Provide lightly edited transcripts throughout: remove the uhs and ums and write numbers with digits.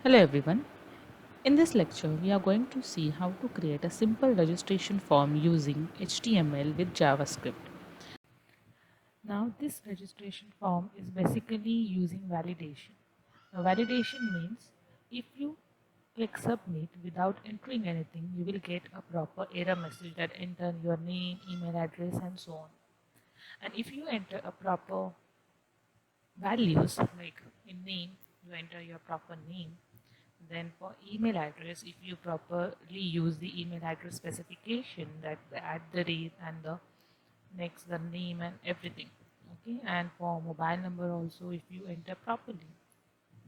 Hello everyone. In this lecture, we are going to see how to create a simple registration form using HTML with JavaScript. Now, this registration form is basically using validation. Now, validation means if you click submit without entering anything, you will get a proper error message that enter your name, email address, and so on. And if you enter a proper values, like in name, you enter your proper name. Then for email address, if you properly use the email address specification, that the at the rate and the next the name and everything. Okay, and for mobile number also, if you enter properly,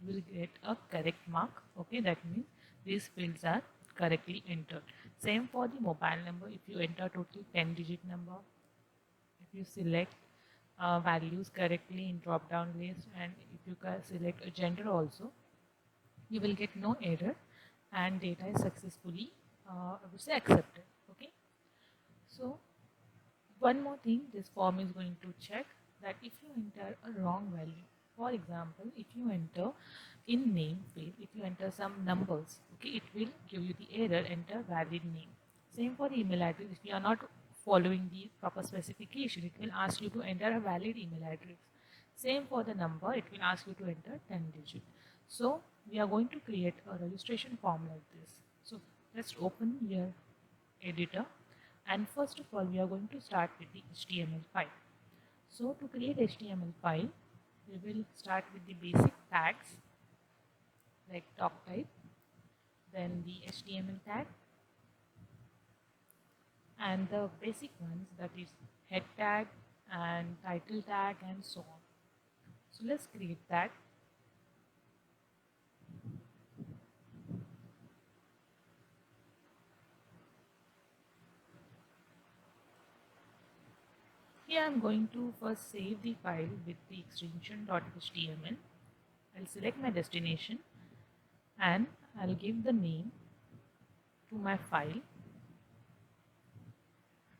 you will get a correct mark. Okay, that means these fields are correctly entered. Same for the mobile number. If you enter total 10-digit number, if you select values correctly in drop down list, and if you select a gender also, you will get no error and data is successfully I would say accepted. Okay, so one more thing this form is going to check that if you enter a wrong value, for example, if you enter in name field, if you enter some numbers, okay, it will give you the error enter valid name. Same for the email address. If you are not following the proper specification, it will ask you to enter a valid email address. Same for the number, it will ask you to enter 10 digit. So we are going to create a registration form like this. So let's open your editor, and first of all we are going to start with the HTML file. So to create HTML file, we will start with the basic tags like doc type, then the HTML tag, and the basic ones, that is head tag and title tag and so on. So let's create that. Here I'm going to first save the file with the extension.html. I'll select my destination and I'll give the name to my file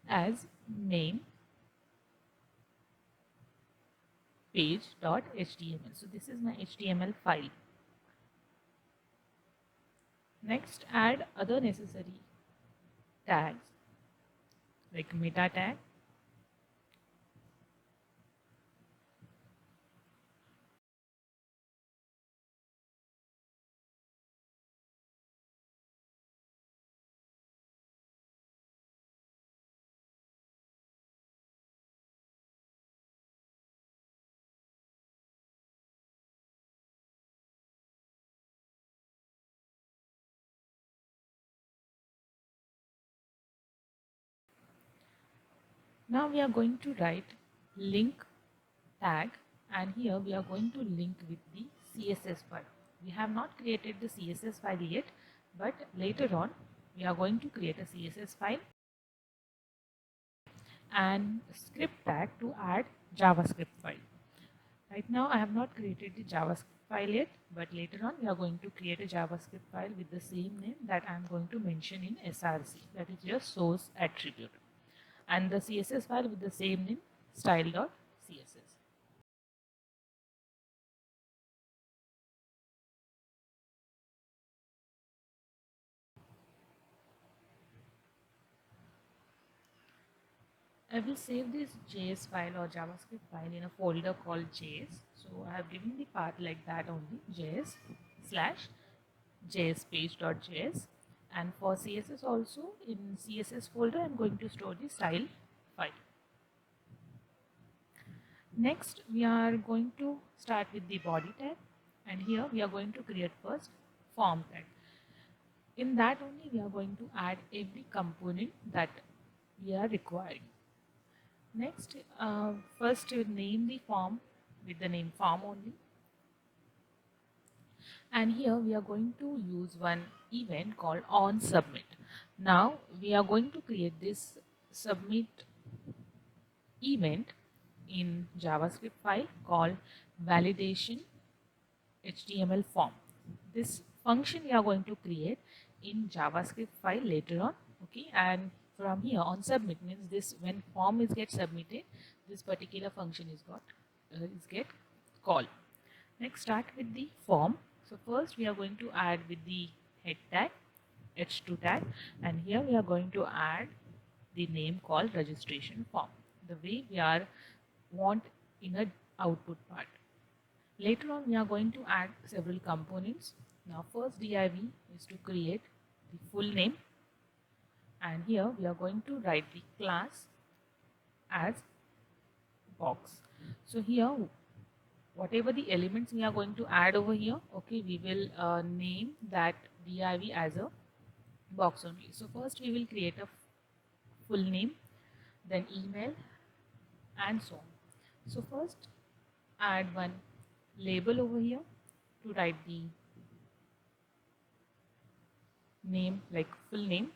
as main page.html. So this is my HTML file. Next, add other necessary tags like meta tag, now we are going to write link tag, and here we are going to link with the CSS file. We have not created the CSS file yet, but later on we are going to create a CSS file and script tag to add JavaScript file. Right now I have not created the JavaScript file yet, but later on we are going to create a JavaScript file with the same name that I am going to mention in SRC, that is your source attribute, and the CSS file with the same name style.css. I will save this JS file or JavaScript file in a folder called JS. So I have given the path like that only, JS slash jspage.js, and for CSS also in CSS folder I am going to store the style file. Next we are going to start with the body tag, and here we are going to create first form tag. In that only we are going to add every component that we are requiring. Next, first you name the form with the name form only, and here we are going to use one event called on submit. Now we are going to create this submit event in JavaScript file called validation HTML form. This function we are going to create in JavaScript file later on. Okay, and from here on submit means this, when form is get submitted, this particular function is get called. Next, start with the form. So first we are going to add with the head tag, h2 tag, and here we are going to add the name called registration form, the way we are want in a output part. Later on we are going to add several components. Now first div is to create the full name, and here we are going to write the class as box. So here whatever the elements we are going to add over here, okay, we will name that div as a box only. So first we will create a full name, then email, and so on. So first add one label over here to write the name, like full name.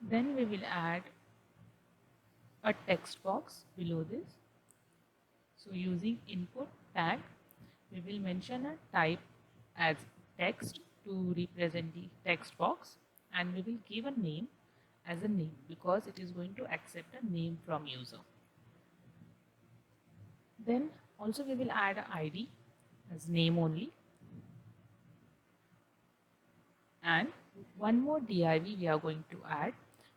Then we will add a text box below this. So using input tag, we will mention a type as text to represent the text box, and we will give a name as a name because it is going to accept a name from user. Then also we will add an ID as name only, and one more div we are going to add.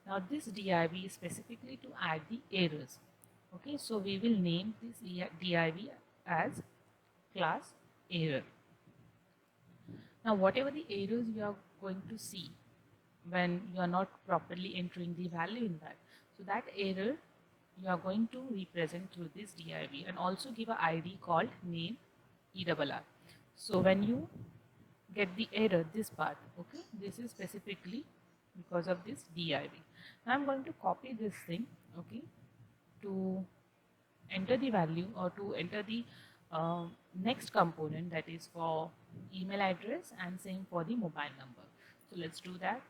Now this div is specifically to add the errors. Okay, so we will name this div as class error. Now whatever the errors you are going to see when you are not properly entering the value in that, so that error you are going to represent through this div, and also give a id called name ERR. So when you get the error, this part, okay, this is specifically because of this div. Now I'm going to copy this thing, okay, to enter the value or to enter the next component, that is for email address, and same for the mobile number. So let's do that.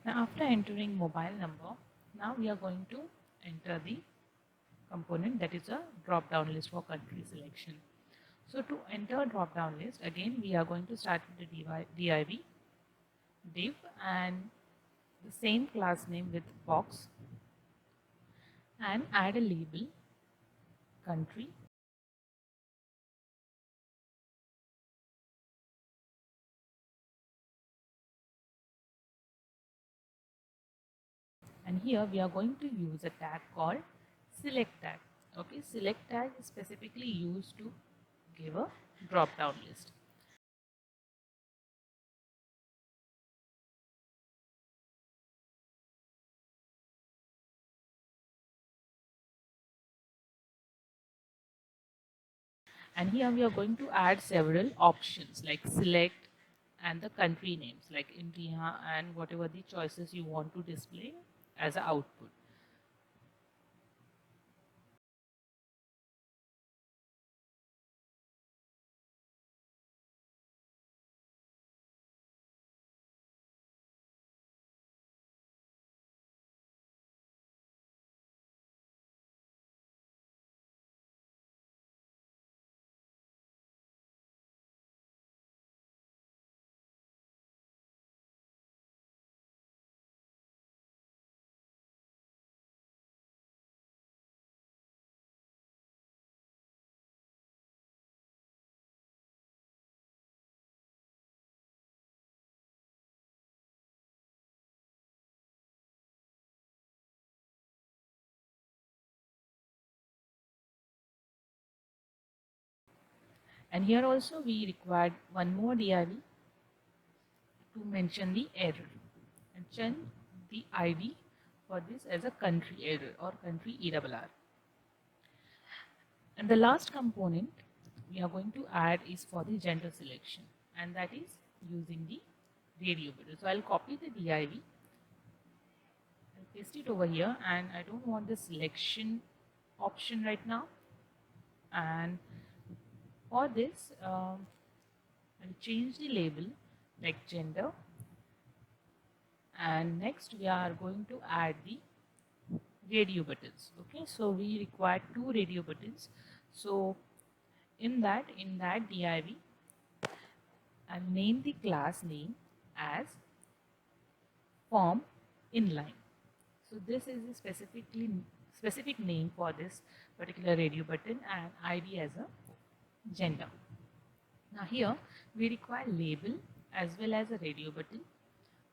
Now after entering mobile number, now we are going to enter the component, that is a drop down list for country selection. So to enter a drop down list, again we are going to start with the div div and the same class name with box, and add a label country, and here we are going to use a tag called select tag. Okay, select tag is specifically used to give a drop down list. And here we are going to add several options like select and the country names like India and whatever the choices you want to display as an output. And here also we required one more div to mention the error and change the ID for this as a country error or country ERR. And the last component we are going to add is for the gender selection, and that is using the radio button. So I'll copy the div, I'll paste it over here, and I don't want the selection option right now. And for this, I'll change the label like gender, and next we are going to add the radio buttons. Okay, so we require 2 radio buttons. So in that div, I'll name the class name as form inline. So this is the specific name for this particular radio button, and ID as a gender. Now here we require label as well as a radio button.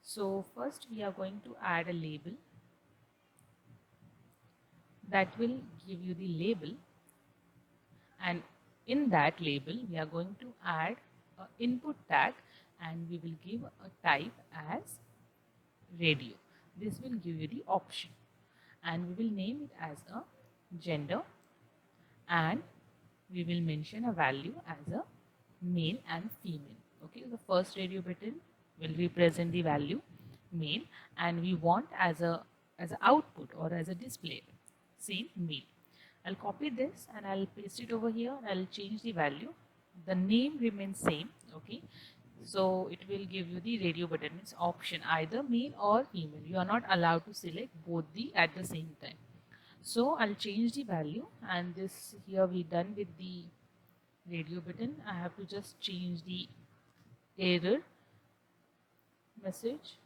So first we are going to add a label that will give you the label, and in that label we are going to add an input tag, and we will give a type as radio. This will give you the option, and we will name it as a gender, and we will mention a value as a male and female. Okay, the first radio button will represent the value male, and we want as a output or as a display same male. I'll copy this and I'll paste it over here, and I'll change the value. The name remains same. Okay, so it will give you the radio button, means option either male or female. You are not allowed to select both at the same time. So I'll change the value, and this here we done with the radio button. I have to just change the error message.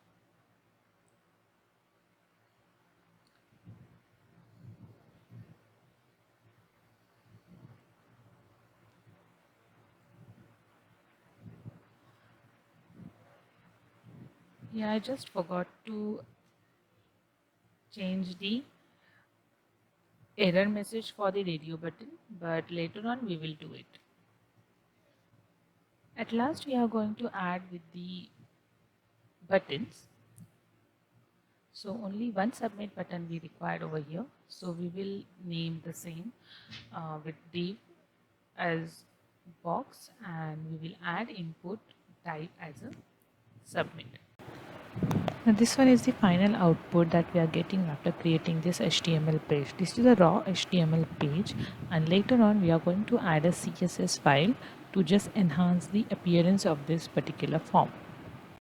Yeah, I just forgot to change the error message for the radio button, but later on we will do it. At last we are going to add with the buttons. So only one submit button we required over here. So we will name the same with div as box, and we will add input type as a submit. Now this one is the final output that we are getting after creating this HTML page. This is a raw HTML page, and later on we are going to add a CSS file to just enhance the appearance of this particular form.